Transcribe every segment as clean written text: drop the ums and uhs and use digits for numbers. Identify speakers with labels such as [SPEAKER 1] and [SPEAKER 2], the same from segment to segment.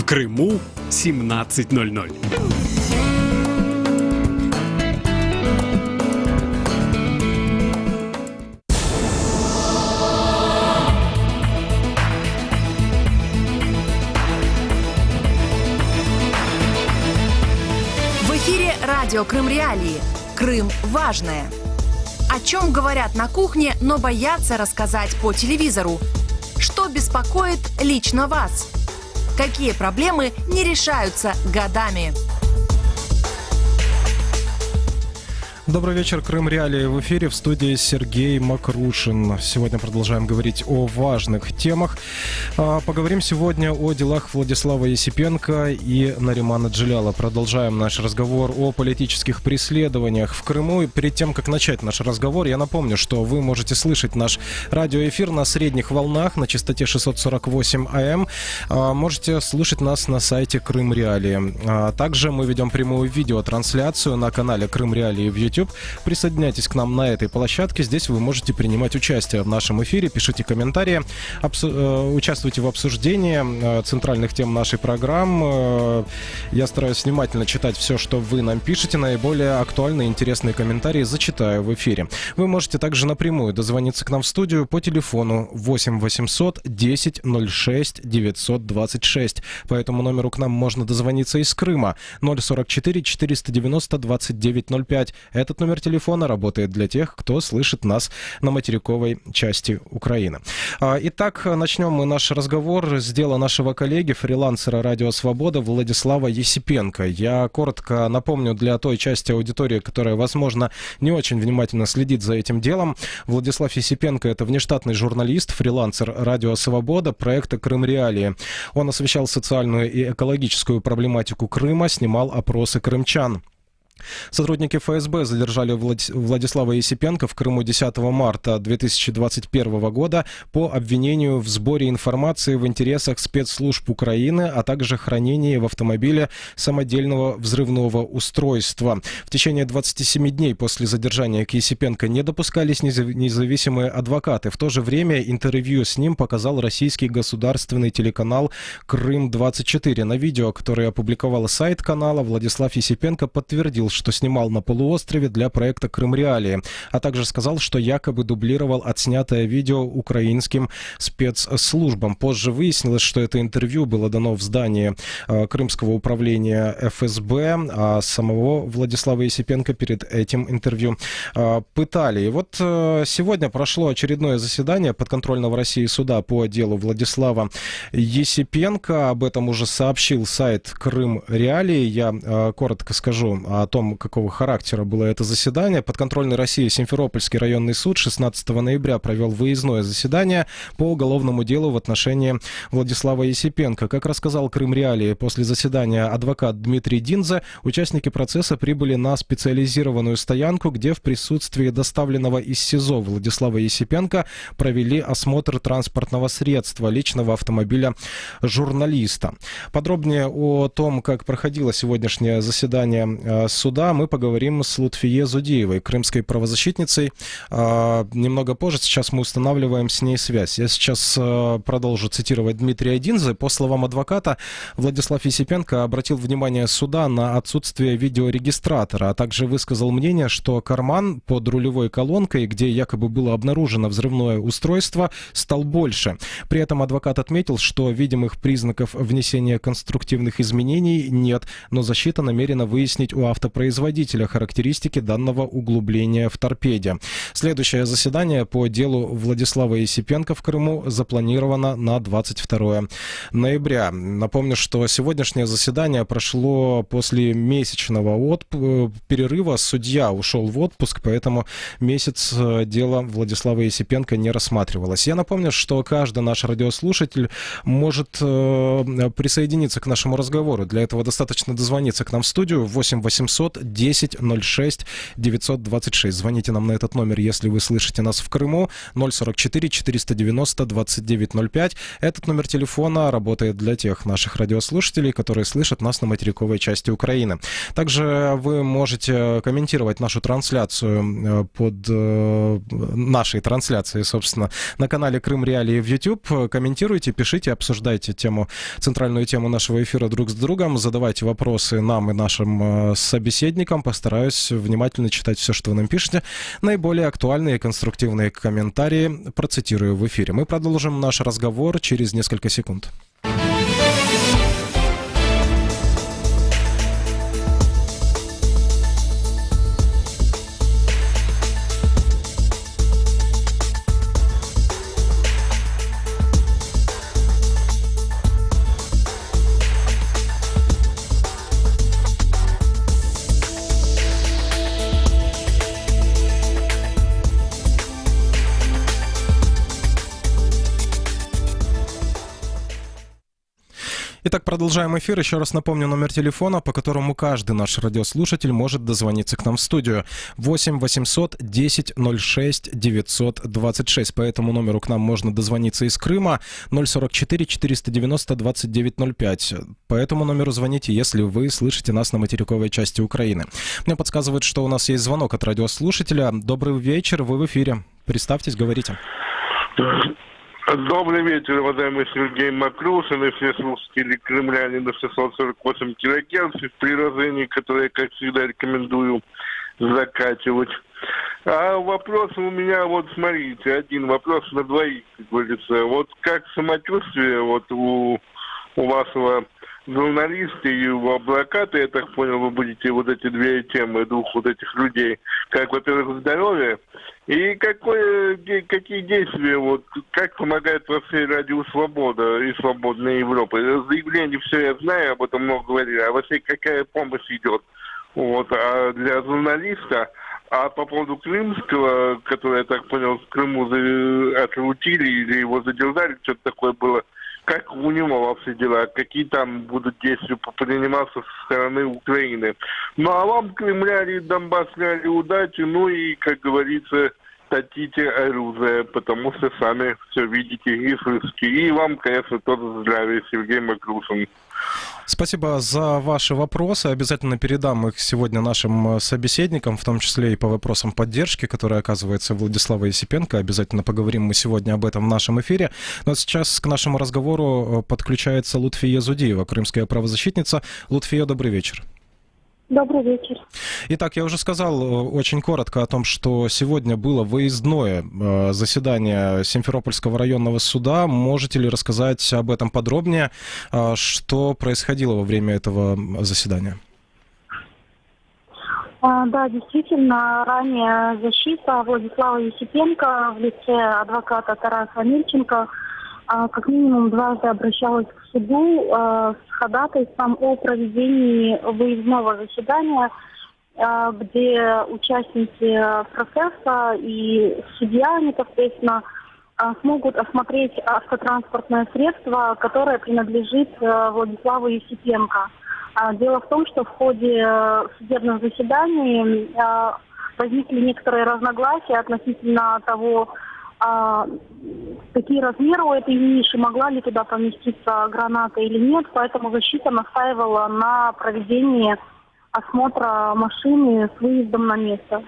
[SPEAKER 1] Крыму 17:00.
[SPEAKER 2] В эфире радио «Крым Реалии». Крым важное. О чем говорят на кухне, но боятся рассказать по телевизору? Что беспокоит лично вас? Какие проблемы не решаются годами?
[SPEAKER 3] Добрый вечер, Крым Реалии в эфире, в студии Сергей Макрушин. Сегодня продолжаем говорить о важных темах. Поговорим сегодня о делах Владислава Есипенко и Наримана Джиляла. Продолжаем наш разговор о политических преследованиях в Крыму. И перед тем, как начать наш разговор, я напомню, что вы можете слышать наш радиоэфир на средних волнах на частоте 648 АМ. Можете слушать нас на сайте Крым Реалии. Также мы ведем прямую видеотрансляцию на канале Крым Реалии в YouTube. Присоединяйтесь к нам на этой площадке. Здесь вы можете принимать участие в нашем эфире. Пишите комментарии, участвуйте в обсуждении центральных тем нашей программы. Я стараюсь внимательно читать все, что вы нам пишете. Наиболее актуальные и интересные комментарии зачитаю в эфире. Вы можете также напрямую дозвониться к нам в студию по телефону 8 800 10 06 926. По этому номеру к нам можно дозвониться из Крыма. 044 490 2905. Этот номер телефона работает для тех, кто слышит нас на материковой части Украины. Итак, начнем мы наш разговор с дела нашего коллеги, фрилансера «Радио Свобода» Владислава Есипенко. Я коротко напомню для той части аудитории, которая, возможно, не очень внимательно следит за этим делом. Владислав Есипенко — это внештатный журналист, фрилансер «Радио Свобода» проекта «Крым Реалии». Он освещал социальную и экологическую проблематику Крыма, снимал опросы крымчан. Сотрудники ФСБ задержали Владислава Есипенко в Крыму 10 марта 2021 года по обвинению в сборе информации в интересах спецслужб Украины, а также хранении в автомобиле самодельного взрывного устройства. В течение 27 дней после задержания к Есипенко не допускались независимые адвокаты. В то же время интервью с ним показал российский государственный телеканал «Крым-24». На видео, которое опубликовал сайт канала, Владислав Есипенко подтвердил, что снимал на полуострове для проекта «Крым Реалии», а также сказал, что якобы дублировал отснятое видео украинским спецслужбам. Позже выяснилось, что это интервью было дано в здании Крымского управления ФСБ, а самого Владислава Есипенко перед этим интервью пытали. И вот сегодня прошло очередное заседание подконтрольного России суда по делу Владислава Есипенко. Об этом уже сообщил сайт «Крым Реалии». Я коротко скажу о том, какого характера было это заседание. Подконтрольный России Симферопольский районный суд 16 ноября провел выездное заседание по уголовному делу в отношении Владислава Есипенко. Как рассказал Крым Реалии, после заседания адвокат Дмитрий Динзе, участники процесса прибыли на специализированную стоянку, где в присутствии доставленного из СИЗО Владислава Есипенко провели осмотр транспортного средства, личного автомобиля журналиста. Подробнее о том, как проходило сегодняшнее заседание суда, мы поговорим с Лутфие Зудеевой, крымской правозащитницей. Немного позже, сейчас мы устанавливаем с ней связь. Я сейчас продолжу цитировать Дмитрия Динзе. По словам адвоката, Владислав Есипенко обратил внимание суда на отсутствие видеорегистратора, а также высказал мнение, что карман под рулевой колонкой, где якобы было обнаружено взрывное устройство, стал больше. При этом адвокат отметил, что видимых признаков внесения конструктивных изменений нет, но защита намерена выяснить у автопроизводителя характеристики данного углубления в торпеде. Следующее заседание по делу Владислава Есипенко в Крыму запланировано на 22 ноября. Напомню, что сегодняшнее заседание прошло после месячного перерыва. Судья ушел в отпуск, поэтому месяц дело Владислава Есипенко не рассматривалось. Я напомню, что каждый наш радиослушатель может присоединиться к нашему разговору. Для этого достаточно дозвониться к нам в студию 8 800 800 10 06 926. Звоните нам на этот номер, если вы слышите нас в Крыму. 044 490 2905. Этот номер телефона работает для тех наших радиослушателей, которые слышат нас на материковой части Украины. Также вы можете комментировать нашу трансляцию под нашей трансляцией, собственно, на канале Крым Реалии в YouTube. Комментируйте, пишите, обсуждайте центральную тему нашего эфира друг с другом, задавайте вопросы нам и нашим собеседникам. Постараюсь внимательно читать все, что вы нам пишете. Наиболее актуальные и конструктивные комментарии процитирую в эфире. Мы продолжим наш разговор через несколько секунд. Итак, продолжаем эфир. Еще раз напомню номер телефона, по которому каждый наш радиослушатель может дозвониться к нам в студию. 8 800 10 06 926. По этому номеру к нам можно дозвониться из Крыма. 044 490 2905. По этому номеру звоните, если вы слышите нас на материковой части Украины. Мне подсказывают, что у нас есть звонок от радиослушателя. Добрый вечер, вы в эфире. Представьтесь, говорите.
[SPEAKER 4] Добрый вечер, уважаемый Сергей Макрушин и все слушатели крымляне на 648 килогерц в приложении, которое, как всегда, рекомендую закачивать. А вопрос у меня, вот смотрите, один вопрос на двоих, как говорится. Вот как самочувствие вот у вашего журналиста и у адвоката, я так понял, вы будете вот эти две темы, двух вот этих людей, как, во-первых, здоровье, и какие действия, вот, как помогает Россия Радио Свобода и Свободная Европа. Заявление все я знаю, об этом много говорили, а вообще какая помощь идет вот, а для журналиста. А по поводу крымского, который, я так понял, в Крыму отлучили или его задержали, что-то такое было, как у него вообще дела, какие там будут действия приниматься со стороны Украины. Ну а вам, крымляне, донбасские удачи, ну и, как говорится, татите оружие, потому что сами все видите и слышите. И вам, конечно, тоже здравия, Сергей Макрушин.
[SPEAKER 3] Спасибо за ваши вопросы. Обязательно передам их сегодня нашим собеседникам, в том числе и по вопросам поддержки, которые оказывается Владислава Есипенко. Обязательно поговорим мы сегодня об этом в нашем эфире. Но сейчас к нашему разговору подключается Лутфия Зудиева, крымская правозащитница. Лутфия, добрый вечер.
[SPEAKER 5] Добрый вечер.
[SPEAKER 3] Итак, я уже сказал очень коротко о том, что сегодня было выездное заседание Симферопольского районного суда. Можете ли рассказать об этом подробнее? Что происходило во время этого заседания?
[SPEAKER 5] Да, действительно, ранее защита Владислава Есипенко в лице адвоката Тараса Мильченко как минимум дважды обращалась к суду с ходатайством о проведении выездного заседания, где участники процесса и судья непосредственно смогут осмотреть автотранспортное средство, которое принадлежит Владиславу Есипенко. Дело в том, что в ходе судебных заседаний возникли некоторые разногласия относительно того, какие размеры у этой ниши, могла ли туда поместиться граната или нет, поэтому защита настаивала на проведении осмотра машины с выездом на место.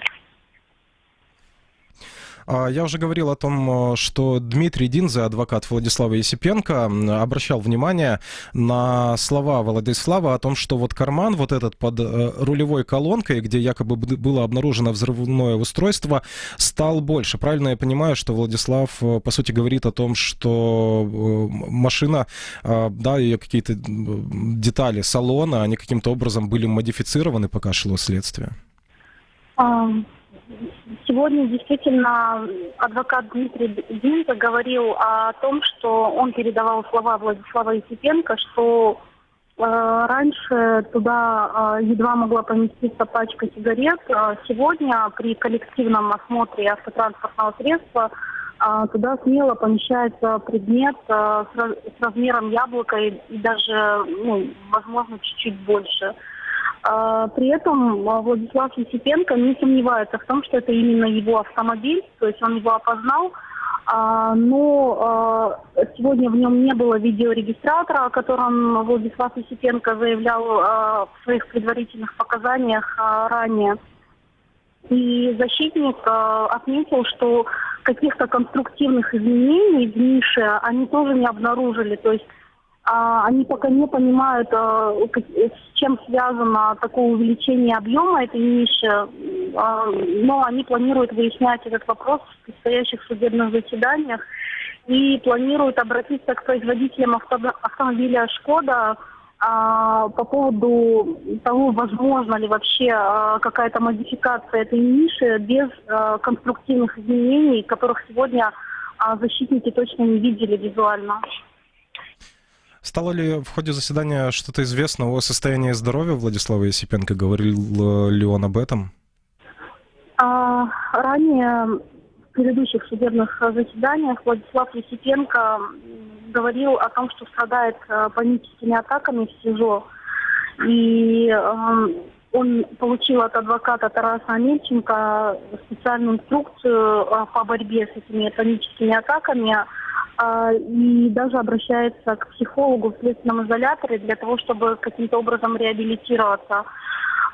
[SPEAKER 3] Я уже говорил о том, что Дмитрий Динзе, адвокат Владислава Есипенко, обращал внимание на слова Владислава о том, что вот карман вот этот под рулевой колонкой, где якобы было обнаружено взрывное устройство, стал больше. Правильно я понимаю, что Владислав, по сути, говорит о том, что машина, да, ее какие-то детали салона, они каким-то образом были модифицированы, пока шло следствие?
[SPEAKER 5] Сегодня действительно адвокат Дмитрий Динзе говорил о том, что он передавал слова Владислава Есипенко, что раньше туда едва могла поместиться пачка сигарет. Сегодня при коллективном осмотре автотранспортного средства туда смело помещается предмет с размером яблока и даже, возможно, чуть-чуть больше. При этом Владислав Есипенко не сомневается в том, что это именно его автомобиль, то есть он его опознал, но сегодня в нем не было видеорегистратора, о котором Владислав Есипенко заявлял в своих предварительных показаниях ранее. И защитник отметил, что каких-то конструктивных изменений в нише они тоже не обнаружили. То есть они пока не понимают, с чем связано такое увеличение объема этой ниши, но они планируют выяснять этот вопрос в предстоящих судебных заседаниях и планируют обратиться к производителям автомобиля «Шкода» по поводу того, возможно ли вообще какая-то модификация этой ниши без конструктивных изменений, которых сегодня защитники точно не видели визуально.
[SPEAKER 3] Стало ли в ходе заседания что-то известно о состоянии здоровья Владислава Есипенко? Говорил ли он об этом?
[SPEAKER 5] Ранее в предыдущих судебных заседаниях Владислав Есипенко говорил о том, что страдает паническими атаками в СИЗО. И он получил от адвоката Тараса Амельченко специальную инструкцию по борьбе с этими паническими атаками и даже обращается к психологу в следственном изоляторе для того, чтобы каким-то образом реабилитироваться.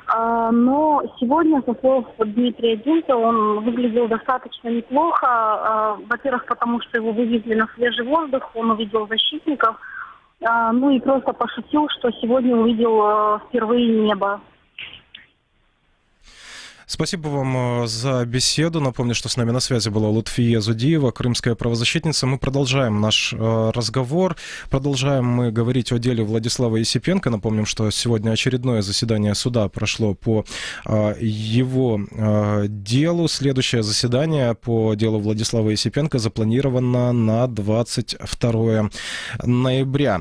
[SPEAKER 5] Но сегодня, со слов Дмитрия Динта, он выглядел достаточно неплохо. Во-первых, потому что его вывезли на свежий воздух, он увидел защитников, ну и просто пошутил, что сегодня увидел впервые небо.
[SPEAKER 3] Спасибо вам за беседу. Напомню, что с нами на связи была Лутфия Зудиева, крымская правозащитница. Мы продолжаем наш разговор. Продолжаем мы говорить о деле Владислава Есипенко. Напомним, что сегодня очередное заседание суда прошло по его делу. Следующее заседание по делу Владислава Есипенко запланировано на 22 ноября.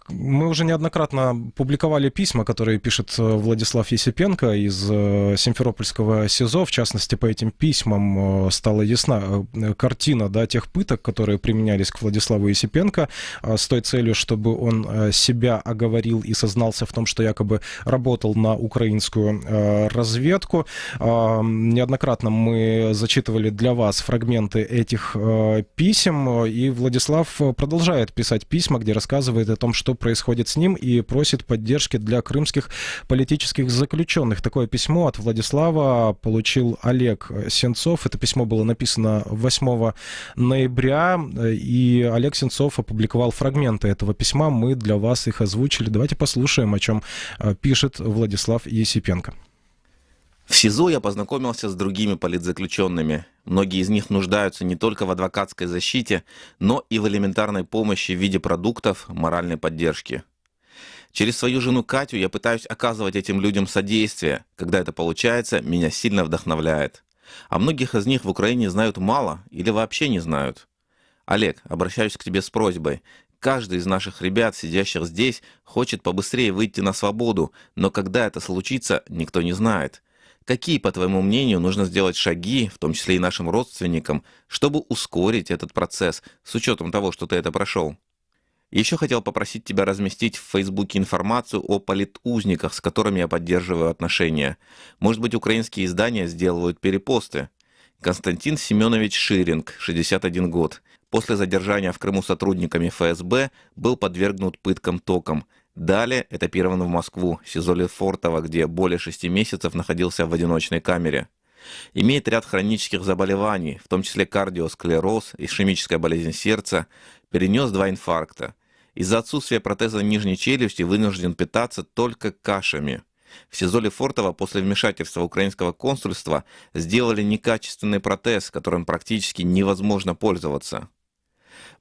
[SPEAKER 3] Мы уже неоднократно публиковали письма, которые пишет Владислав Есипенко из Симферопольского СИЗО. В частности, по этим письмам стала ясна картина, да, тех пыток, которые применялись к Владиславу Есипенко с той целью, чтобы он себя оговорил и сознался в том, что якобы работал на украинскую разведку. Неоднократно мы зачитывали для вас фрагменты этих писем, и Владислав продолжает писать письма, где рассказывает о том, что происходит с ним, и просит поддержки для крымских политических заключенных. Такое письмо от Владислава получил Олег Сенцов. Это письмо было написано 8 ноября, и Олег Сенцов опубликовал фрагменты этого письма. Мы для вас их озвучили. Давайте послушаем, о чем пишет Владислав Есипенко.
[SPEAKER 6] В СИЗО я познакомился с другими политзаключенными. Многие из них нуждаются не только в адвокатской защите, но и в элементарной помощи в виде продуктов, моральной поддержки. Через свою жену Катю я пытаюсь оказывать этим людям содействие. Когда это получается, меня сильно вдохновляет. А многих из них в Украине знают мало или вообще не знают. Олег, обращаюсь к тебе с просьбой. Каждый из наших ребят, сидящих здесь, хочет побыстрее выйти на свободу, но когда это случится, никто не знает. Какие, по твоему мнению, нужно сделать шаги, в том числе и нашим родственникам, чтобы ускорить этот процесс, с учетом того, что ты это прошел? Еще хотел попросить тебя разместить в Фейсбуке информацию о политузниках, с которыми я поддерживаю отношения. Может быть, украинские издания сделают перепосты. Константин Семенович Ширинг, 61 год. После задержания в Крыму сотрудниками ФСБ был подвергнут пыткам током. Далее этапирован в Москву, СИЗО Лефортово, где более 6 месяцев находился в одиночной камере. Имеет ряд хронических заболеваний, в том числе кардиосклероз, ишемическая болезнь сердца, перенес 2 инфаркта. Из-за отсутствия протеза нижней челюсти вынужден питаться только кашами. В СИЗО Лефортово после вмешательства украинского консульства сделали некачественный протез, которым практически невозможно пользоваться.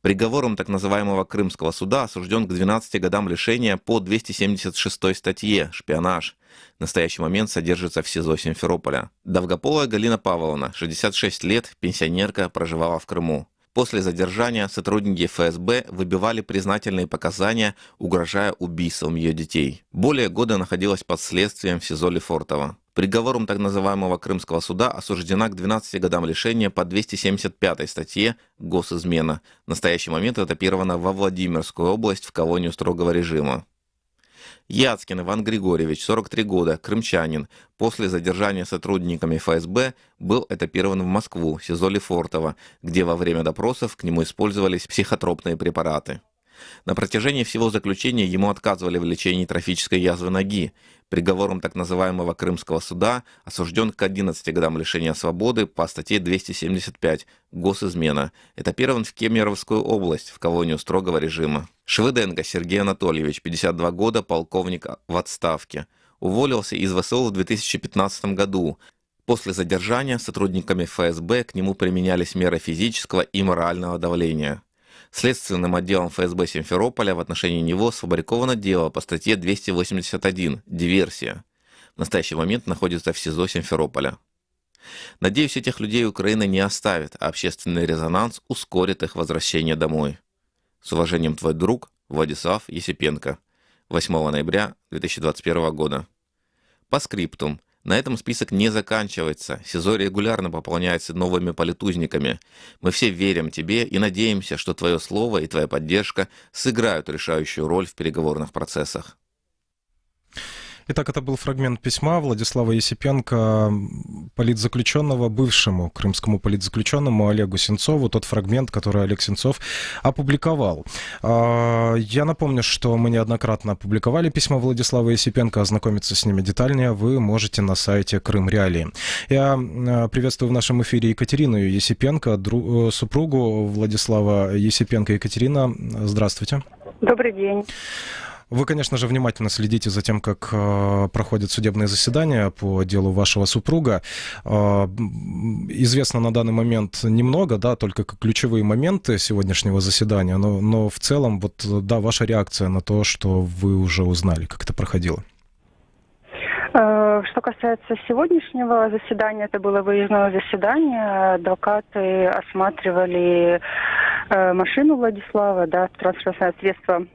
[SPEAKER 6] Приговором так называемого Крымского суда осужден к 12 годам лишения по 276 статье «Шпионаж». В настоящий момент содержится в СИЗО Симферополя. Довгополая Галина Павловна, 66 лет, пенсионерка, проживала в Крыму. После задержания сотрудники ФСБ выбивали признательные показания, угрожая убийством ее детей. Более года находилась под следствием в СИЗО Лефортово. Приговором так называемого Крымского суда осуждена к 12 годам лишения по 275 статье «Госизмена». В настоящий момент этапирована во Владимирскую область в колонию строгого режима. Яцкин Иван Григорьевич, 43 года, крымчанин. После задержания сотрудниками ФСБ был этапирован в Москву, СИЗО Лефортово, где во время допросов к нему использовались психотропные препараты. На протяжении всего заключения ему отказывали в лечении трофической язвы ноги. Приговором так называемого Крымского суда осужден к 11 годам лишения свободы по статье 275 «Госизмена». Этапирован в Кемеровскую область, в колонию строгого режима. Швыденко Сергей Анатольевич, 52 года, полковник в отставке. Уволился из ВСУ в 2015 году. После задержания сотрудниками ФСБ к нему применялись меры физического и морального давления. Следственным отделом ФСБ Симферополя в отношении него сфабриковано дело по статье 281 «Диверсия». В настоящий момент находится в СИЗО Симферополя. Надеюсь, этих людей Украина не оставит, а общественный резонанс ускорит их возвращение домой. С уважением, твой друг Владислав Есипенко. 8 ноября 2021 года. По скриптум. На этом список не заканчивается. СИЗО регулярно пополняется новыми политузниками. Мы все верим тебе и надеемся, что твое слово и твоя поддержка сыграют решающую роль в переговорных процессах.
[SPEAKER 3] Итак, это был фрагмент письма Владислава Есипенко, политзаключенного, бывшему крымскому политзаключенному Олегу Сенцову, тот фрагмент, который Олег Сенцов опубликовал. Я напомню, что мы неоднократно опубликовали письма Владислава Есипенко, ознакомиться с ними детальнее вы можете на сайте Крым Реалии. Я приветствую в нашем эфире Екатерину Есипенко, супругу Владислава Есипенко. Екатерина, здравствуйте.
[SPEAKER 5] Добрый день.
[SPEAKER 3] Вы, конечно же, внимательно следите за тем, как проходят судебные заседания по делу вашего супруга. Известно на данный момент немного, да, только ключевые моменты сегодняшнего заседания, но в целом, вот, да, ваша реакция на то, что вы уже узнали, как это проходило.
[SPEAKER 5] Что касается сегодняшнего заседания, это было выездное заседание. Адвокаты осматривали машину Владислава, да, транспортное средство,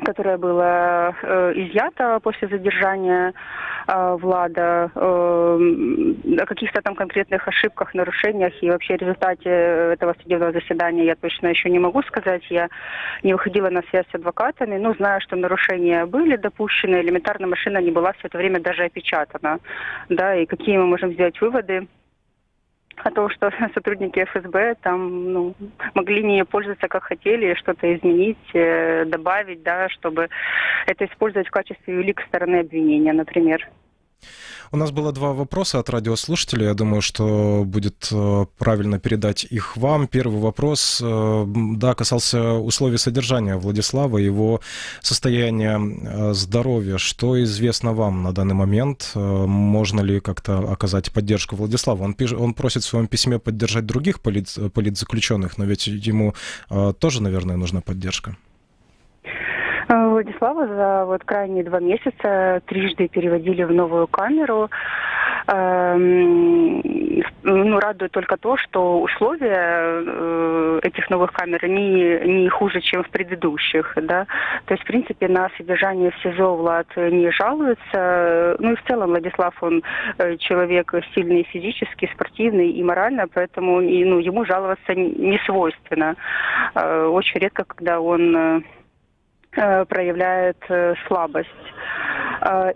[SPEAKER 5] которое было изъято после задержания Влада, о каких-то там конкретных ошибках, нарушениях и вообще результате этого судебного заседания я точно еще не могу сказать. Я не выходила на связь с адвокатами, но знаю, что нарушения были допущены, элементарно машина не была все это время даже опечатана. Да, и какие мы можем сделать выводы о том, что сотрудники ФСБ там могли не пользоваться как хотели, что-то изменить, добавить, да, чтобы это использовать в качестве улик стороны обвинения, например.
[SPEAKER 3] У нас было два вопроса от радиослушателей. Я думаю, что будет правильно передать их вам. Первый вопрос, да, касался условий содержания Владислава, его состояния здоровья. Что известно вам на данный момент? Можно ли как-то оказать поддержку Владиславу? Он просит в своем письме поддержать других политзаключенных, но ведь ему тоже, наверное, нужна поддержка.
[SPEAKER 5] Владислава за вот крайние 2 месяца трижды переводили в новую камеру. Радует только то, что условия этих новых камер не хуже, чем в предыдущих. Да? То есть, в принципе, на содержание в СИЗО Влад не жалуется. Ну и в целом Владислав, он человек сильный физически, спортивный и морально, поэтому ему жаловаться не свойственно. Очень редко, когда он проявляет слабость.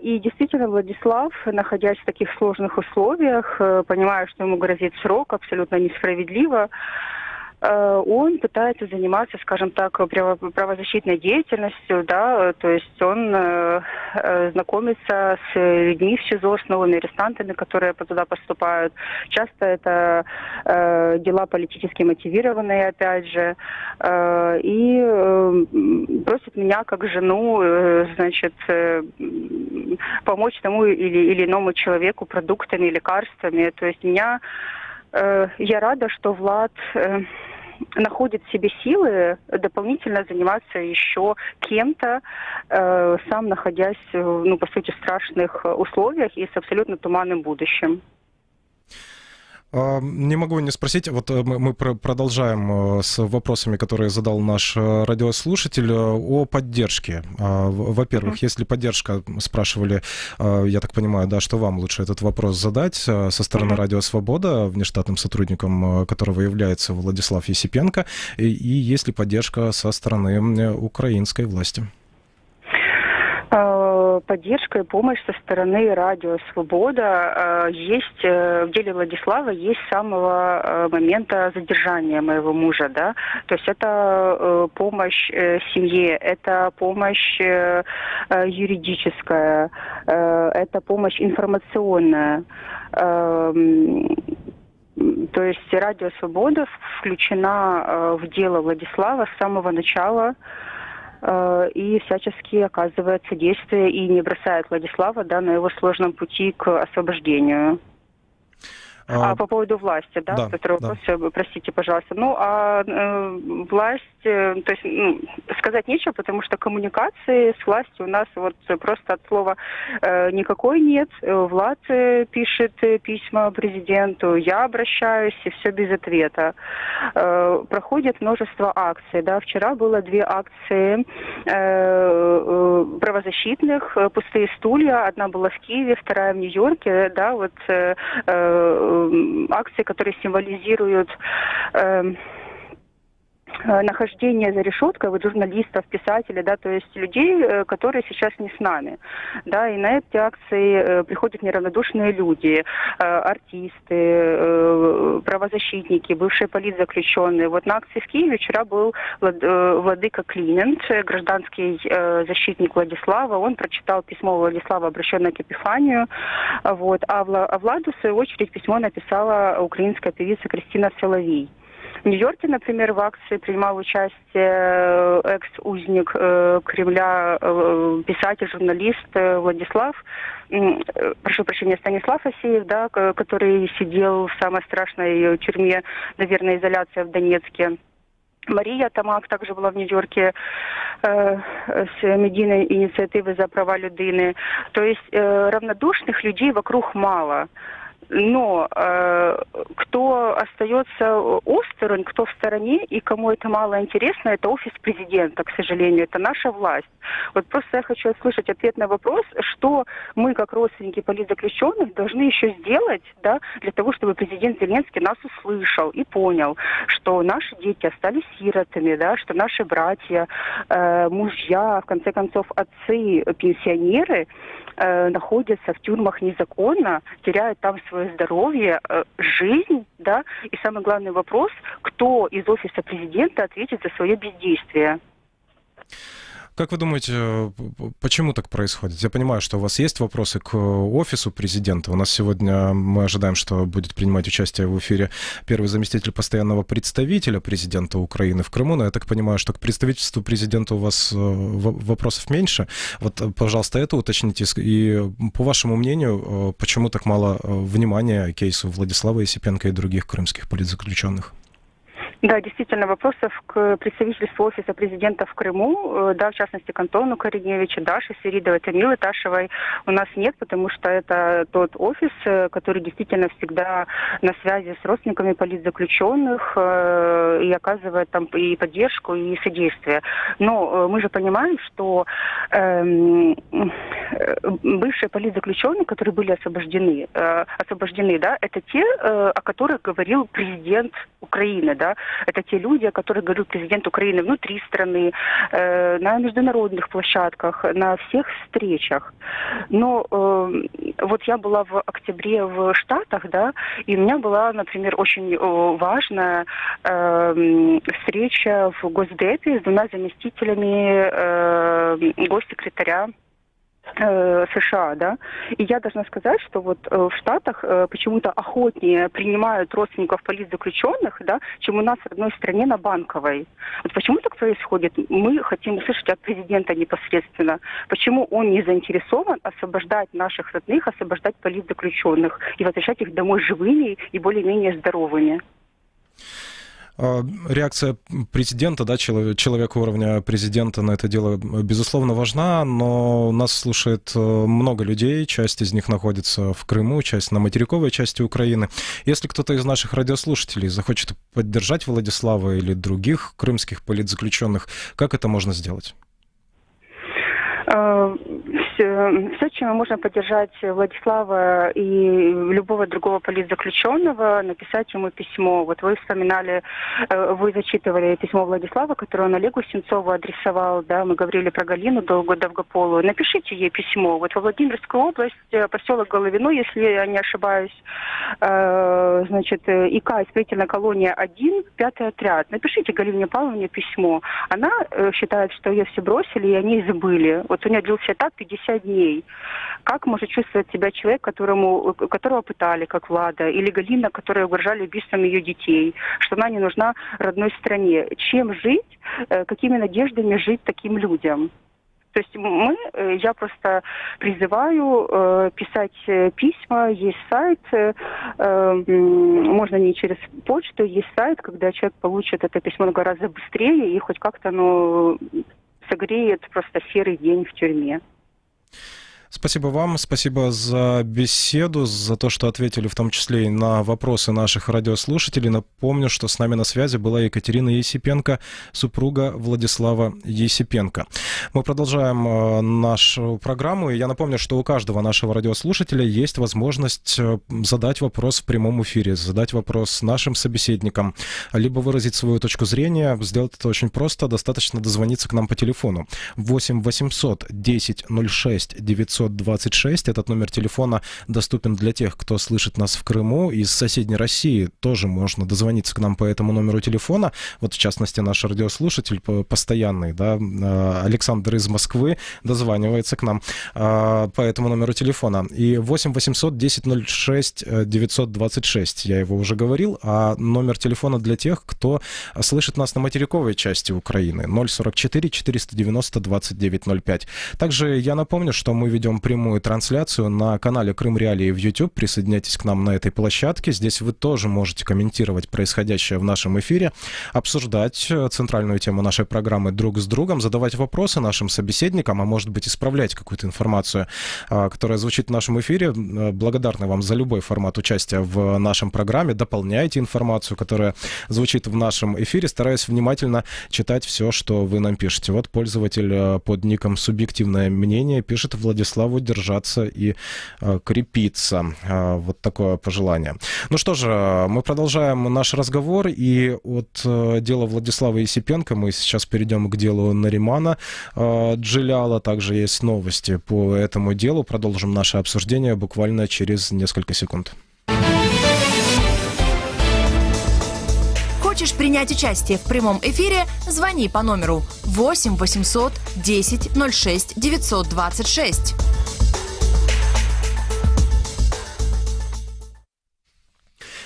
[SPEAKER 5] И действительно, Владислав, находясь в таких сложных условиях, понимая, что ему грозит срок, абсолютно несправедливо, он пытается заниматься, скажем так, правозащитной деятельностью, да, то есть он знакомится с людьми в СИЗО, с новыми арестантами, которые туда поступают. Часто это дела политически мотивированные, опять же, и просит меня, как жену, значит, помочь тому или иному человеку продуктами, лекарствами. То есть я рада, что Влад находит в себе силы дополнительно заниматься еще кем-то, сам находясь, по сути, в страшных условиях и с абсолютно туманным будущим.
[SPEAKER 3] Не могу не спросить, вот мы продолжаем с вопросами, которые задал наш радиослушатель, о поддержке. Во-первых, если поддержка, спрашивали, я так понимаю, да, что вам лучше этот вопрос задать со стороны Радио Свобода, внештатным сотрудником которого является Владислав Есипенко, и есть ли поддержка со стороны украинской власти?
[SPEAKER 7] поддержка и помощь со стороны Радио Свобода есть в деле Владислава есть с самого момента задержания моего мужа, да. То есть это помощь семье, это помощь юридическая, это помощь информационная. То есть Радио Свобода включена в дело Владислава с самого начала и всячески оказывает содействие и не бросает Владислава, да, на его сложном пути к освобождению. По поводу власти, да, второй вопрос, простите, пожалуйста. Власть, то есть, сказать нечего, потому что коммуникации с властью у нас вот просто от слова никакой нет. Влад пишет письма президенту, я обращаюсь, и все без ответа. Проходит множество акций, да. Вчера было 2 акции правозащитных, пустые стулья. Одна была в Киеве, вторая в Нью-Йорке, да, вот акции, которые символизируют нахождение за решеткой вот журналистов, писателей, да, то есть людей, которые сейчас не с нами, да, и на эти акции приходят неравнодушные люди, артисты, правозащитники, бывшие политзаключенные. Вот на акции в Киеве вчера был владыка Климент, гражданский защитник Владислава, он прочитал письмо Владислава, обращенное к Епифанию, вот, а Владу, в свою очередь, письмо написала украинская певица Кристина Соловей. В Нью-Йорке, например, в акции принимал участие экс-узник Кремля, писатель, журналист Владислав, прошу прощения, Станислав Асеев, да, который сидел в самой страшной тюрьме, наверное, изоляция в Донецке. Мария Тамак также была в Нью-Йорке с медийной инициативой за права людини. То есть равнодушных людей вокруг мало. Но кто остается осторонь, кто в стороне и кому это мало интересно, это офис президента, к сожалению, это наша власть. Вот просто я хочу услышать ответ на вопрос, что мы, как родственники политзаключенных, должны еще сделать, да, для того, чтобы президент Зеленский нас услышал и понял, что наши дети остались сиротами, да, что наши братья, мужья, в конце концов, отцы, пенсионеры находятся в тюрьмах незаконно, теряют там свое здоровье, жизнь, да, и самый главный вопрос, кто из офиса президента ответит за свое бездействие.
[SPEAKER 3] Как вы думаете, почему так происходит? Я понимаю, что у вас есть вопросы к офису президента. У нас сегодня, мы ожидаем, что будет принимать участие в эфире первый заместитель постоянного представителя президента Украины в Крыму. Но я так понимаю, что к представительству президента у вас вопросов меньше. Вот, пожалуйста, это уточните. И по вашему мнению, почему так мало внимания кейсу Владислава Есипенко и других крымских политзаключенных?
[SPEAKER 7] Да, действительно, вопросов к представительству офиса президента в Крыму, да, в частности, к Антону Кореневичу, Даше Свиридовой, Тамилы Ташевой у нас нет, потому что это тот офис, который действительно всегда на связи с родственниками политзаключенных и оказывает там и поддержку, и содействие. Но мы же понимаем, что бывшие политзаключенные, которые были освобождены, да, это те, о которых говорил президент Украины, да. Это те люди, о которых говорил президент Украины внутри страны, на международных площадках, на всех встречах. Но вот я была в октябре в Штатах, да, и у меня была, например, очень важная встреча в Госдепе с 2 заместителями госсекретаря США, да, и я должна сказать, что вот в Штатах почему-то охотнее принимают родственников политзаключенных, да, чем у нас в родной стране на Банковой. Вот почему так происходит? Мы хотим услышать от президента непосредственно, почему он не заинтересован освобождать наших родных, освобождать политзаключенных и возвращать их домой живыми и более-менее здоровыми.
[SPEAKER 3] Реакция президента, да, человека уровня президента на это дело, безусловно, важна, но нас слушает много людей, часть из них находится в Крыму, часть на материковой части Украины. Если кто-то из наших радиослушателей захочет поддержать Владислава или других крымских политзаключенных, как это можно сделать?
[SPEAKER 7] Все, чем можно поддержать Владислава и любого другого политзаключенного, написать ему письмо. Вот вы вспоминали, вы зачитывали письмо Владислава, которое он Олегу Сенцову адресовал, да, мы говорили про Галину Долгополу. Напишите ей письмо. Вот во Владимирскую область, поселок Головино, если я не ошибаюсь, значит, ИК, исправительная колония 1, 5-й отряд. Напишите Галине Павловне письмо. Она считает, что ее все бросили и они забыли. Вот у нее длился этап 50 дней. Как может чувствовать себя человек, которого пытали, как Влада, или Галина, которая угрожали убийством ее детей, что она не нужна родной стране? Чем жить, какими надеждами жить таким людям? То есть я просто призываю писать письма, есть сайт, можно не через почту, есть сайт, когда человек получит это письмо гораздо быстрее и хоть как-то оно согреет просто серый день в тюрьме.
[SPEAKER 3] Спасибо вам, спасибо за беседу, за то, что ответили в том числе и на вопросы наших радиослушателей. Напомню, что с нами на связи была Екатерина Есипенко, супруга Владислава Есипенко. Мы продолжаем нашу программу, и я напомню, что у каждого нашего радиослушателя есть возможность задать вопрос в прямом эфире, задать вопрос нашим собеседникам, либо выразить свою точку зрения. Сделать это очень просто, достаточно дозвониться к нам по телефону 8 800 10 06 926. Этот номер телефона доступен для тех, кто слышит нас в Крыму. Из соседней России тоже можно дозвониться к нам по этому номеру телефона. Вот, в частности, наш радиослушатель постоянный, да, Александр из Москвы дозванивается к нам по этому номеру телефона. И 8 800 10 06 926, я его уже говорил. А номер телефона для тех, кто слышит нас на материковой части Украины, 044 490 2905. Также я напомню, что мы ведем прямую трансляцию на канале Крым Реалии в YouTube. Присоединяйтесь к нам на этой площадке. Здесь вы тоже можете комментировать происходящее в нашем эфире, обсуждать центральную тему нашей программы друг с другом, задавать вопросы нашим собеседникам, а может быть исправлять какую-то информацию, которая звучит в нашем эфире. Благодарны вам за любой формат участия в нашем программе. Дополняйте информацию, которая звучит в нашем эфире. Стараюсь внимательно читать все, что вы нам пишете. Вот пользователь под ником «Субъективное мнение» пишет: Владиславу держаться и крепиться. Вот такое пожелание. Ну что же, мы продолжаем наш разговор, и от дела Владислава Есипенко мы сейчас перейдем к делу Наримана Джиляла. Также есть новости по этому делу. Продолжим наше обсуждение буквально через несколько секунд.
[SPEAKER 2] Хочешь принять участие в прямом эфире? Звони по номеру 8 800 10 06 926.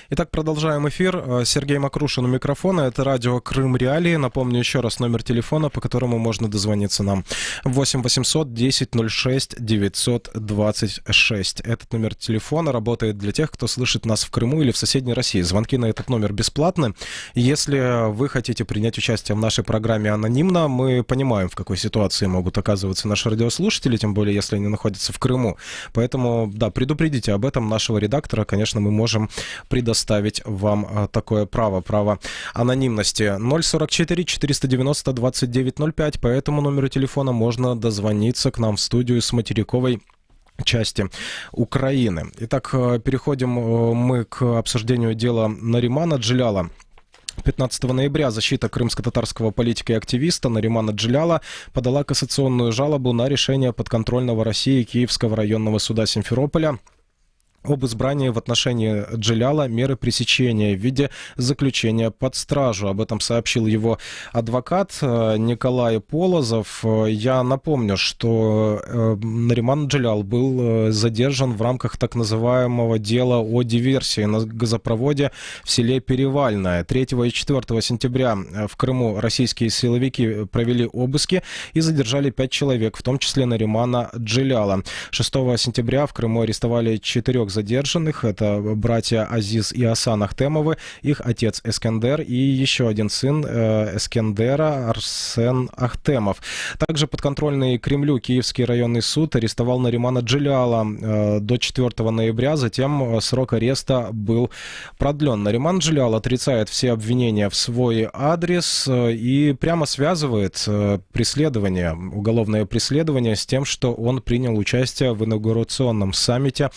[SPEAKER 3] Итак, продолжаем эфир. Сергей Макрушин у микрофона. Это радио Крым Реалии. Напомню еще раз номер телефона, по которому можно дозвониться нам. 8 800 10 06 926. Этот номер телефона работает для тех, кто слышит нас в Крыму или в соседней России. Звонки на этот номер бесплатны. Если вы хотите принять участие в нашей программе анонимно, мы понимаем, в какой ситуации могут оказываться наши радиослушатели, тем более, если они находятся в Крыму. Поэтому, да, предупредите об этом нашего редактора. Конечно, мы можем предоставить вам такое право анонимности. 044 490 2905. По этому номеру телефона можно дозвониться к нам в студию с материковой части Украины. Итак, переходим мы к обсуждению дела Наримана Джиляла. 15 ноября защита крымско-татарского политика и активиста Наримана Джиляла подала кассационную жалобу на решение подконтрольного России Киевского районного суда Симферополя об избрании в отношении Джиляла меры пресечения в виде заключения под стражу. Об этом сообщил его адвокат Николай Полозов. Я напомню, что Нариман Джилял был задержан в рамках так называемого дела о диверсии на газопроводе в селе Перевальное. 3 и 4 сентября в Крыму российские силовики провели обыски и задержали 5 человек, в том числе Наримана Джиляла. 6 сентября в Крыму арестовали 4 задержанных. Это братья Азиз и Асан Ахтемовы, их отец Эскендер и еще один сын Эскендера Арсен Ахтемов. Также подконтрольный Кремлю Киевский районный суд арестовал Наримана Джиляла до 4 ноября, затем срок ареста был продлен. Нариман Джилял отрицает все обвинения в свой адрес и прямо связывает преследование, уголовное преследование с тем, что он принял участие в инаугурационном саммите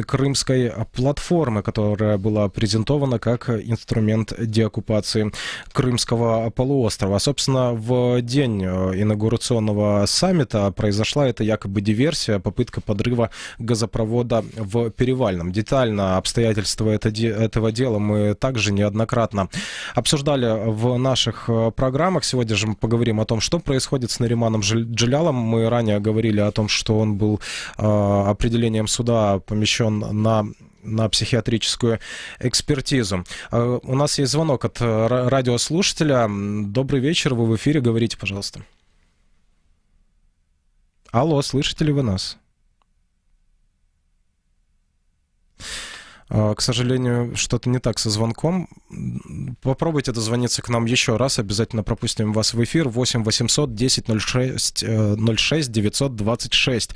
[SPEAKER 3] Крымской платформы, которая была презентована как инструмент деоккупации Крымского полуострова. Собственно, в день инаугурационного саммита произошла эта якобы диверсия, попытка подрыва газопровода в Перевальном. Детально обстоятельства этого дела мы также неоднократно обсуждали в наших программах. Сегодня же мы поговорим о том, что происходит с Нариманом Джилялом. Мы ранее говорили о том, что он был определением суда помещен на психиатрическую экспертизу. У нас есть звонок от радиослушателя. Добрый вечер, вы в эфире, говорите, пожалуйста. Алло, слышите ли вы нас? К сожалению, что-то не так со звонком. Попробуйте дозвониться к нам еще раз. Обязательно пропустим вас в эфир. 8 800 10 06 926.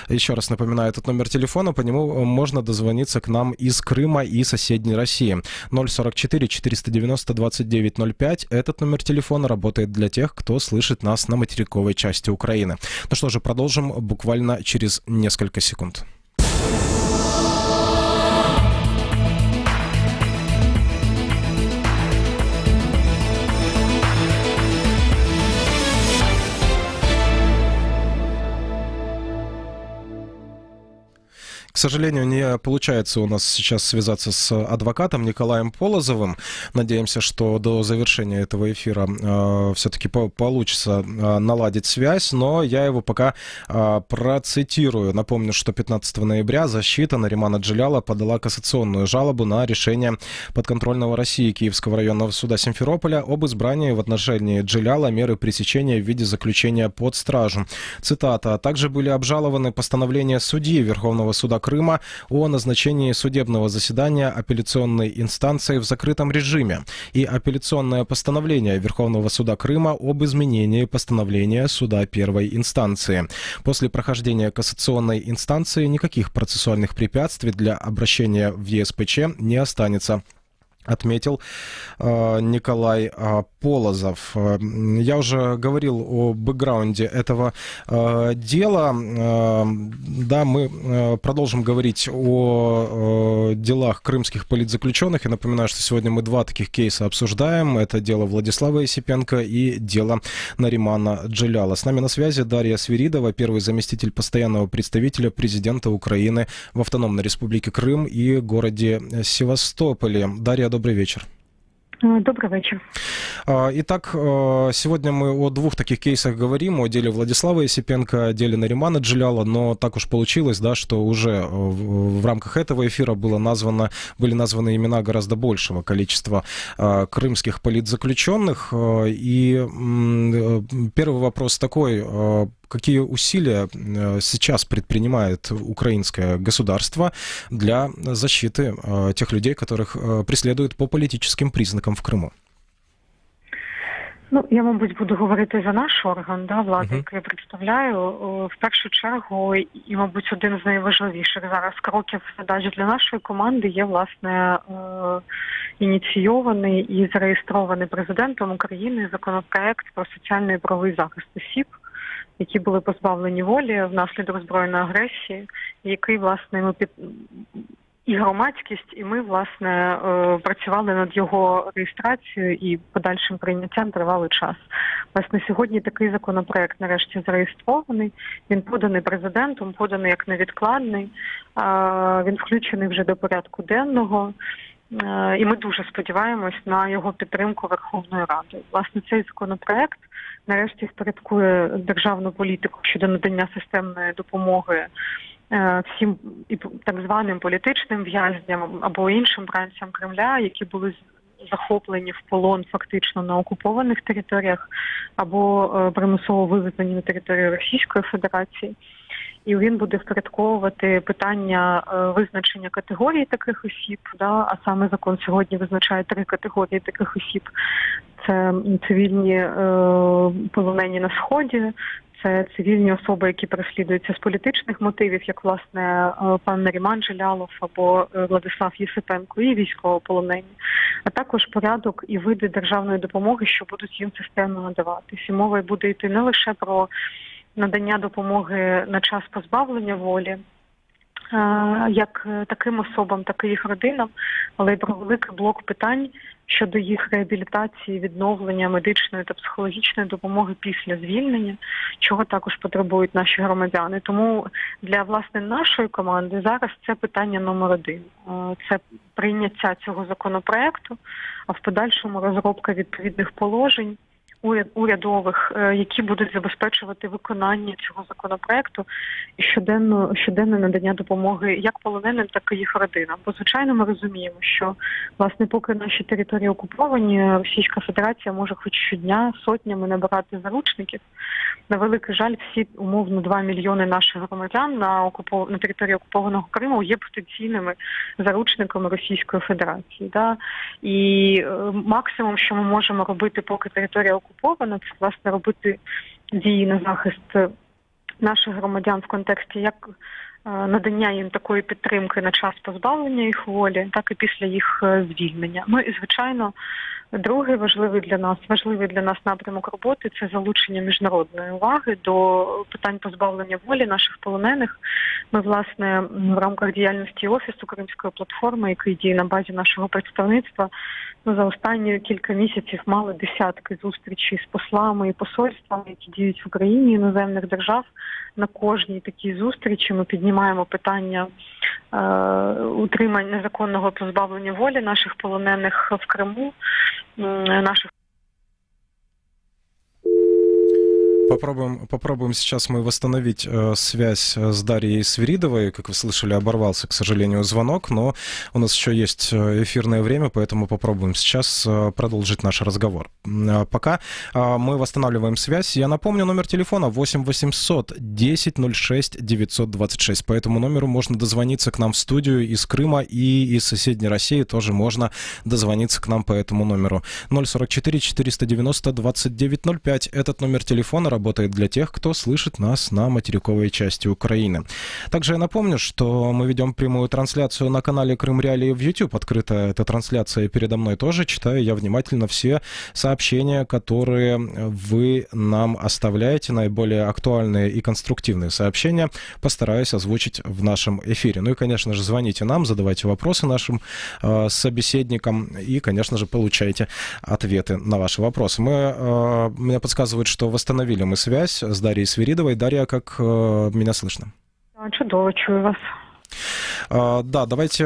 [SPEAKER 3] Еще раз напоминаю, этот номер телефона. По нему можно дозвониться к нам из Крыма и соседней России. 044 490 29 05. Этот номер телефона работает для тех, кто слышит нас на материковой части Украины. Ну что же, продолжим буквально через несколько секунд. К сожалению, не получается у нас сейчас связаться с адвокатом Николаем Полозовым. Надеемся, что до завершения этого эфира все-таки получится наладить связь, но я его пока процитирую. Напомню, что 15 ноября защита Наримана Джиляла подала кассационную жалобу на решение подконтрольного России Киевского районного суда Симферополя об избрании в отношении Джиляла меры пресечения в виде заключения под стражу. Цитата. «Также были обжалованы постановления судьи Верховного суда Крыма о назначении судебного заседания апелляционной инстанции в закрытом режиме и апелляционное постановление Верховного суда Крыма об изменении постановления суда первой инстанции. После прохождения кассационной инстанции никаких процессуальных препятствий для обращения в ЕСПЧ не останется», отметил Николай Полозов. Я уже говорил о бэкграунде этого дела. Да, мы продолжим говорить о делах крымских политзаключенных. Я напоминаю, что сегодня мы два таких кейса обсуждаем. Это дело Владислава Есипенко и дело Наримана Джиляла. С нами на связи Дарья Свиридова, первый заместитель постоянного представителя президента Украины в Автономной Республике Крым и городе Севастополе. Дарья, добрый вечер.
[SPEAKER 8] Добрый вечер.
[SPEAKER 3] Итак, сегодня мы о двух таких кейсах говорим, о деле Владислава Есипенко, о деле Наримана Джиляла, но так уж получилось, да, что уже в рамках этого эфира были названы имена гораздо большего количества крымских политзаключенных. И первый вопрос такой: какие усилия сейчас предпринимает украинское государство для защиты тех людей, которых преследуют по политическим признакам в Криму?
[SPEAKER 8] Ну, я, мабуть, буду говорити за наш орган влади, який я представляю. В першу чергу, і, мабуть, один з найважливіших зараз кроків задач для нашої команди є, власне, ініційований і зареєстрований президентом України законопроект про соціальний і правовий захист осіб, які були позбавлені волі внаслідок збройної агресії, який, власне, ми і громадськість, і ми, власне, працювали над його реєстрацією і подальшим прийняттям тривалий час. Власне, сьогодні такий законопроект нарешті зареєстрований, він поданий президентом, поданий як невідкладний, він включений вже до порядку денного, і ми дуже сподіваємось на його підтримку Верховною Радою. Власне, цей законопроект нарешті впорядкує державну політику щодо надання системної допомоги всім так званим політичним в'язням або іншим бранцям Кремля, які були захоплені в полон фактично на окупованих територіях або примусово вивезені на територію Російської Федерації. і він буде впорядковувати питання визначення категорій таких осіб, а саме закон сьогодні визначає 3 категорії таких осіб. Це цивільні полонені на Сході, це цивільні особи, які переслідуються з політичних мотивів, як, власне, пан Наріман Джелялов або Владислав Єсипенко, і військовополонені, а також порядок і види державної допомоги, що будуть їм системно надаватись. І мова буде йти не лише про надання допомоги на час позбавлення волі, як таким особам, так і їх родинам, але й про великий блок питань щодо їх реабілітації, відновлення медичної та психологічної допомоги після звільнення, чого також потребують наші громадяни. Тому для, власне, нашої команди зараз це питання номер 1. Це прийняття цього законопроекту, а в подальшому розробка відповідних положень урядових, які будуть забезпечувати виконання цього законопроекту і щоденне надання допомоги як полоненим, так і їх родинам. Бо, звичайно, ми розуміємо, що, власне, поки наші території окуповані, Російська Федерація може хоч щодня сотнями набирати заручників. На великий жаль, всі умовно 2 мільйони наших громадян на території окупованого Криму є потенційними заручниками Російської Федерації. І максимум, що ми можемо робити, поки територія окупована, це, власне, робити дії на захист наших громадян в контексті як надання їм такої підтримки на час позбавлення їх волі, так і після їх звільнення. Ну і, звичайно, другий важливий для нас напрямок роботи – це залучення міжнародної уваги до питань позбавлення волі наших полонених. Ми, власне, в рамках діяльності Офісу Кримської платформи, який діє на базі нашого представництва, за останні кілька місяців мали десятки зустрічей з послами і посольствами, які діють в Україні, іноземних держав. На кожній такій зустрічі ми піднімаємо питання утримання незаконного позбавлення волі наших полонених в Криму, наших.
[SPEAKER 3] Попробуем сейчас мы восстановить связь с Дарьей Свиридовой. Как вы слышали, оборвался, к сожалению, звонок, но у нас еще есть эфирное время, поэтому попробуем сейчас продолжить наш разговор. Пока мы восстанавливаем связь, я напомню номер телефона 8 800 10 06 926. По этому номеру можно дозвониться к нам в студию из Крыма, и из соседней России тоже можно дозвониться к нам по этому номеру. 044 490 2905. Этот номер телефона работает для тех, кто слышит нас на материковой части Украины. Также я напомню, что мы ведем прямую трансляцию на канале Крым Реалии в YouTube. Открыта эта трансляция передо мной тоже. Читаю я внимательно все сообщения, которые вы нам оставляете, наиболее актуальные и конструктивные сообщения. Постараюсь озвучить в нашем эфире. Ну и, конечно же, звоните нам, задавайте вопросы нашим собеседникам и, конечно же, получайте ответы на ваши вопросы. Мне подсказывают, что восстановили мы связь с Дарьей Свиридовой. Дарья, как меня слышно?
[SPEAKER 8] Чудово, чую вас.
[SPEAKER 3] Да, давайте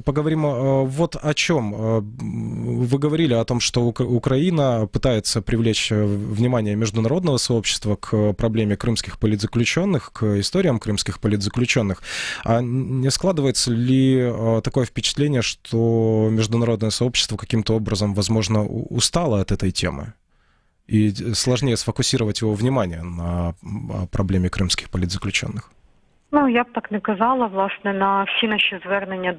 [SPEAKER 3] поговорим вот о чем. Вы говорили о том, что Украина пытается привлечь внимание международного сообщества к проблеме крымских политзаключенных, к историям крымских политзаключенных. А не складывается ли такое впечатление, что международное сообщество каким-то образом, возможно, устало от этой темы? И сложнее сфокусировать его внимание на проблемі кримських політзаключених?
[SPEAKER 8] Ну, я б так не казала, власне, на всі наші звернення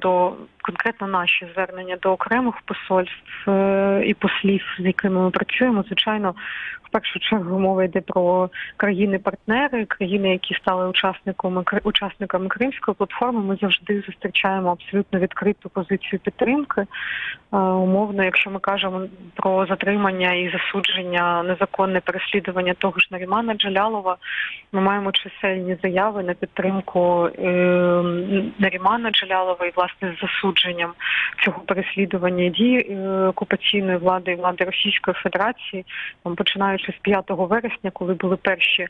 [SPEAKER 8] конкретно наші звернення до окремих посольств і послів, з якими ми працюємо, звичайно, в першу чергу мова йде про країни-партнери, країни, які стали учасниками Кримської платформи. Ми завжди зустрічаємо абсолютно відкриту позицію підтримки. Умовно, якщо ми кажемо про затримання і засудження, незаконне переслідування того ж Нарімана Джелялова, ми маємо чисельні заяви на підтримку Нарімана Джелялова і, власне, з засудженням цього переслідування дій окупаційної влади і влади Російської Федерації, починаючи з 5 вересня, коли були перші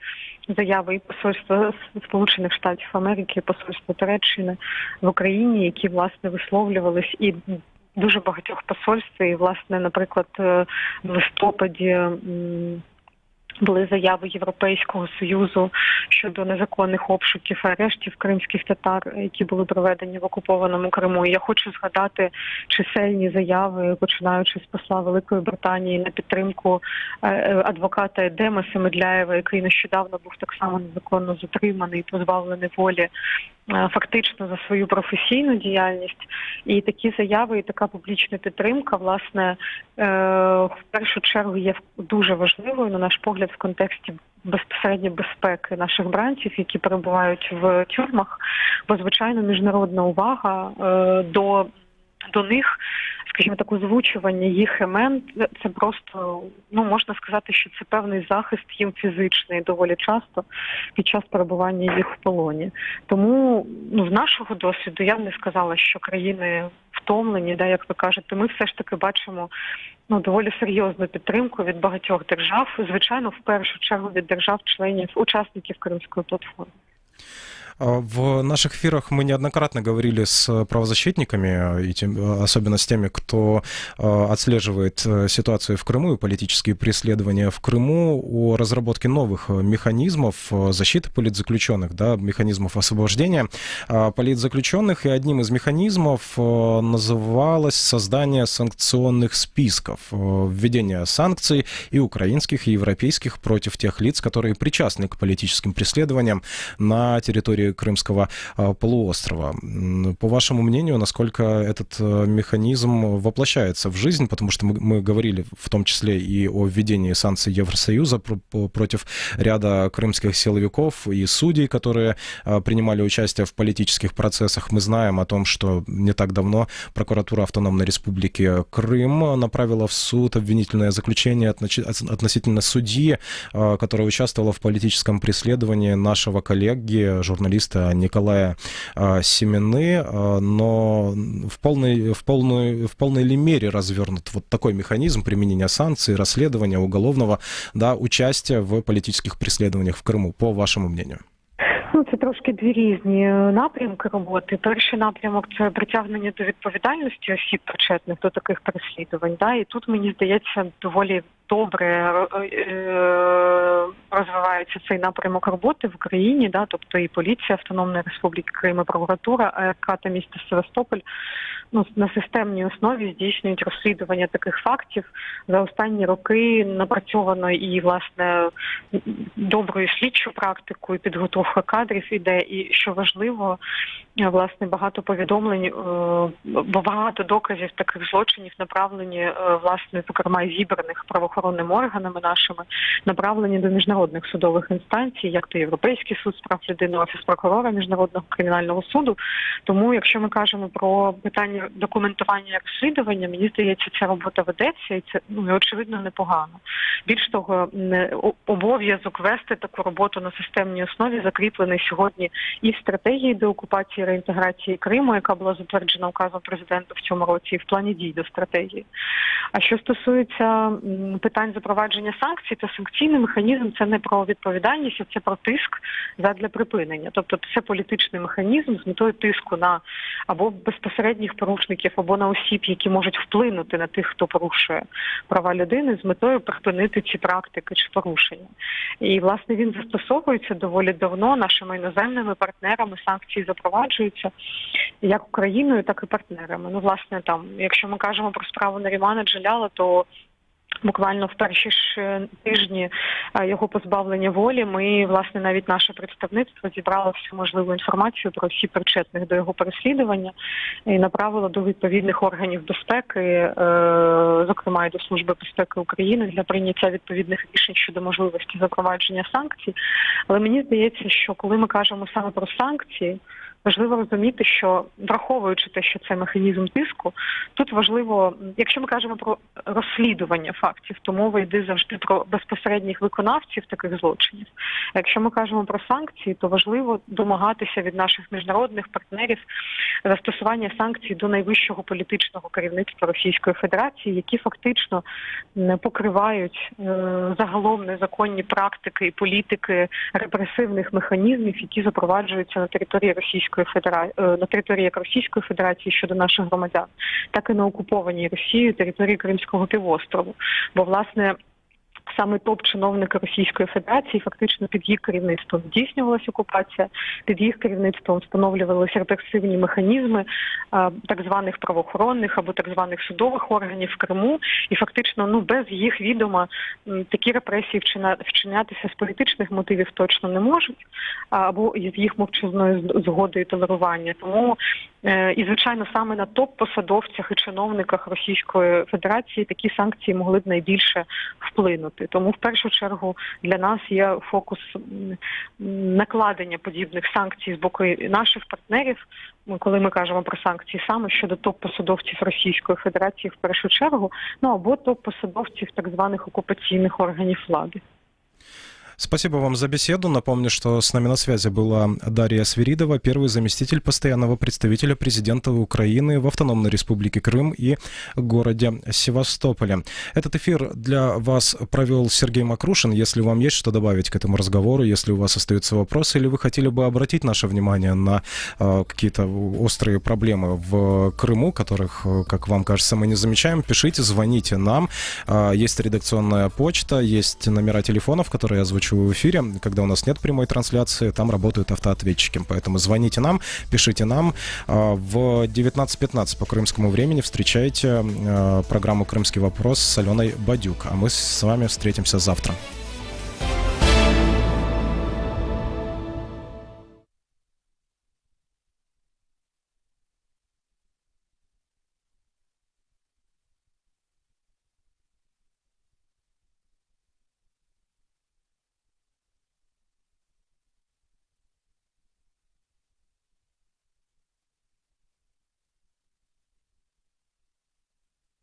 [SPEAKER 8] заяви і посольства Сполучених Штатів Америки, і посольства Туреччини в Україні, які, власне, висловлювались, і дуже багатьох посольств, і, власне, наприклад, в листопаді Були заяви Європейського Союзу щодо незаконних обшуків і арештів кримських татар, які були проведені в окупованому Криму. І я хочу згадати чисельні заяви, починаючи з посла Великої Британії на підтримку адвоката Едема Семедляєва, який нещодавно був так само незаконно затриманий, позбавлений волі, фактично за свою професійну діяльність. І такі заяви, і така публічна підтримка, власне, в першу чергу є дуже важливою, на наш погляд, в контексті безпосередньо безпеки наших бранців, які перебувають в тюрмах, бо, звичайно, міжнародна увага до них, скажімо так, озвучування їх імен, це просто, можна сказати, що це певний захист їм фізичний доволі часто під час перебування їх в полоні. Тому, з нашого досвіду, я б не сказала, що країни втомлені, як ви кажете, ми все ж таки бачимо доволі серйозну підтримку від багатьох держав, звичайно, в першу чергу від держав-членів, учасників Кримської платформи.
[SPEAKER 3] В наших эфирах мы неоднократно говорили с правозащитниками, особенно с теми, кто отслеживает ситуацию в Крыму и политические преследования в Крыму, о разработке новых механизмов защиты политзаключенных, механизмов освобождения политзаключенных. И одним из механизмов называлось создание санкционных списков, введение санкций и украинских, и европейских против тех лиц, которые причастны к политическим преследованиям на территории Крымского полуострова. По вашему мнению, насколько этот механизм воплощается в жизнь? Потому что мы говорили в том числе и о введении санкций Евросоюза против ряда крымских силовиков и судей, которые принимали участие в политических процессах. Мы знаем о том, что не так давно прокуратура Автономной Республики Крым направила в суд обвинительное заключение относительно судьи, которая участвовала в политическом преследовании нашего коллеги, журналиста Николая Семены, но в полной ли мере развернут вот такой механизм применения санкций, расследования уголовного участия в политических преследованиях в Криму, по вашему мнению?
[SPEAKER 8] Це трошки дві різні напрямки роботи. Перший напрямок – це притягнення до відповідальності осіб, причетних до таких переслідувань. І тут, мені здається, доволі добре розвивається цей напрямок роботи в Україні, тобто і поліція Автономної Республіки Крим, і прокуратура АРК та міста Севастополь на системній основі здійснюють розслідування таких фактів. За останні роки напрацьовано і, власне, доброю слідчу практику, і підготовка кадрів іде, і, що важливо, власне, багато повідомлень, багато доказів таких злочинів направлені, власне, зокрема, і зібраних правоохоронними органами нашими, направлені до міжнародних судових інстанцій, як то Європейський суд з прав людини, Офіс прокурора Міжнародного кримінального суду. Тому, якщо ми кажемо про питання документування і розслідування, мені здається, ця робота ведеться, і це, очевидно, непогано. Більш того, обов'язок вести таку роботу на системній основі закріплений сьогодні і в стратегії деокупації і реінтеграції Криму, яка була затверджена указом президента в цьому році, і в плані дій до стратегії. А що стосується питань запровадження санкцій, то санкційний механізм – це не про відповідальність, а це про тиск задля припинення. Тобто це політичний механізм з метою тиску на або безпосередніх порушників, або на осіб, які можуть вплинути на тих, хто порушує права людини, з метою припинити ці практики чи порушення. І, власне, він застосовується доволі давно нашими іноземними партнерами, санкції запроваджуються як Україною, так і партнерами. Власне, якщо ми кажемо про справу Нарімана Джеляла, то буквально в перші ж тижні його позбавлення волі ми, власне, навіть наше представництво зібрало всю можливу інформацію про всі причетних до його переслідування і направило до відповідних органів безпеки, зокрема і до Служби безпеки України, для прийняття відповідних рішень щодо можливості запровадження санкцій. Але мені здається, що коли ми кажемо саме про санкції, важливо розуміти, що, враховуючи те, що це механізм тиску, тут важливо, якщо ми кажемо про розслідування фактів, то мова йде завжди про безпосередніх виконавців таких злочинів. А якщо ми кажемо про санкції, то важливо домагатися від наших міжнародних партнерів застосування санкцій до найвищого політичного керівництва Російської Федерації, які фактично покривають загалом незаконні практики і політики репресивних механізмів, які запроваджуються на території на території як Російської Федерації щодо наших громадян, так і на окупованій Росією території Кримського півострову. Бо, власне, саме топ-чиновники Російської Федерації, фактично під їх керівництвом здійснювалася окупація, під їх керівництвом встановлювалися репресивні механізми так званих правоохоронних або так званих судових органів в Криму, і фактично без їх відома такі репресії вчинятися з політичних мотивів точно не можуть, або з їх мовчазною згодою і толерування. Тому і, звичайно, саме на топ-посадовцях і чиновниках Російської Федерації такі санкції могли б найбільше вплинути. Тому, в першу чергу, для нас є фокус накладення подібних санкцій з боку наших партнерів, коли ми кажемо про санкції, саме щодо топ-посадовців Російської Федерації в першу чергу, або топ-посадовців так званих окупаційних органів влади.
[SPEAKER 3] Спасибо вам за беседу. Напомню, что с нами на связи была Дарья Свиридова, первый заместитель постоянного представителя президента Украины в Автономной Республике Крым и городе Севастополе. Этот эфир для вас провел Сергей Макрушин. Если вам есть что добавить к этому разговору, если у вас остаются вопросы, или вы хотели бы обратить наше внимание на какие-то острые проблемы в Крыму, которых, как вам кажется, мы не замечаем, пишите, звоните нам. Есть редакционная почта, есть номера телефонов, которые я озвучу в эфире. Когда у нас нет прямой трансляции, там работают автоответчики. Поэтому звоните нам, пишите нам. В 19:15 по крымскому времени встречайте программу «Крымский вопрос» с Аленой Бадюк. А мы с вами встретимся завтра.